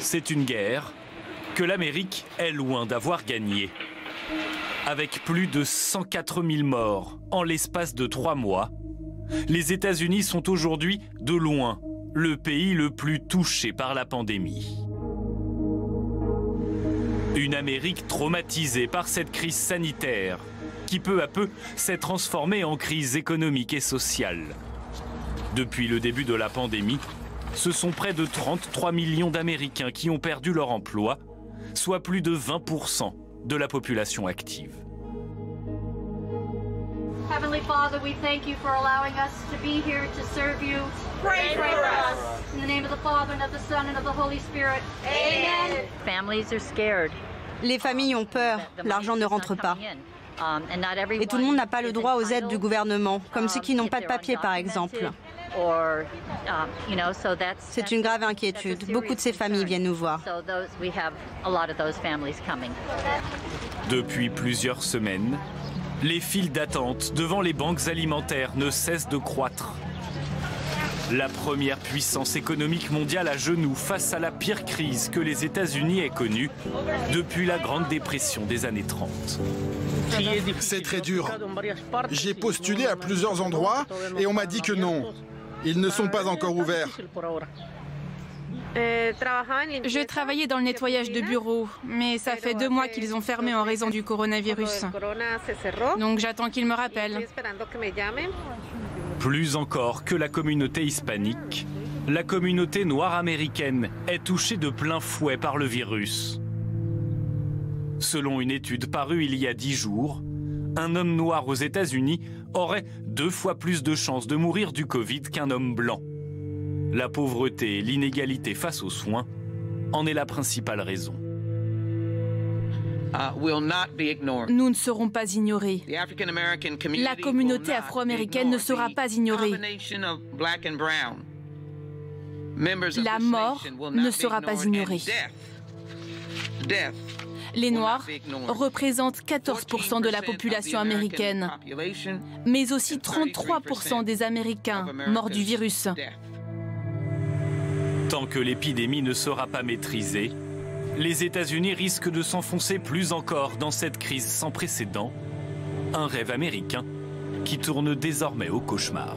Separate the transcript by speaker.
Speaker 1: C'est une guerre que l'Amérique est loin d'avoir gagnée. Avec plus de 104 000 morts en l'espace de 3 mois, les États-Unis sont aujourd'hui de loin le pays le plus touché par la pandémie. Une Amérique traumatisée par cette crise sanitaire qui peu à peu s'est transformée en crise économique et sociale. Depuis le début de la pandémie, ce sont près de 33 millions d'Américains qui ont perdu leur emploi, soit plus de 20% de la population active.
Speaker 2: Heavenly Father, we thank you for allowing us to be here to serve you. Pray for us. In the name of the Father, and of the Son, and of the Holy Spirit. Amen.
Speaker 3: Families are scared.
Speaker 4: Les familles ont peur, l'argent ne rentre pas. Et tout le monde n'a pas le droit aux aides du gouvernement, comme ceux qui n'ont pas de papier par exemple. C'est une grave inquiétude. Beaucoup de ces familles viennent nous voir.
Speaker 1: Depuis plusieurs semaines, les files d'attente devant les banques alimentaires ne cessent de croître. La première puissance économique mondiale à genoux face à la pire crise que les États-Unis aient connue depuis la Grande Dépression des années 30.
Speaker 5: C'est très dur. J'ai postulé à plusieurs endroits et on m'a dit que non. Ils ne sont pas encore ouverts.
Speaker 6: Je travaillais dans le nettoyage de bureaux, mais ça fait 2 mois qu'ils ont fermé en raison du coronavirus. Donc j'attends qu'ils me rappellent.
Speaker 1: Plus encore que la communauté hispanique, la communauté noire américaine est touchée de plein fouet par le virus. Selon une étude parue il y a 10 jours, un homme noir aux États-Unis aurait 2 fois plus de chances de mourir du Covid qu'un homme blanc. La pauvreté et l'inégalité face aux soins en est la principale raison.
Speaker 6: Nous ne serons pas ignorés. La communauté afro-américaine ne sera pas ignorée. La mort ne sera pas ignorée. Les Noirs représentent 14% de la population américaine, mais aussi 33% des Américains morts du virus.
Speaker 1: Tant que l'épidémie ne sera pas maîtrisée, les États-Unis risquent de s'enfoncer plus encore dans cette crise sans précédent, un rêve américain qui tourne désormais au cauchemar.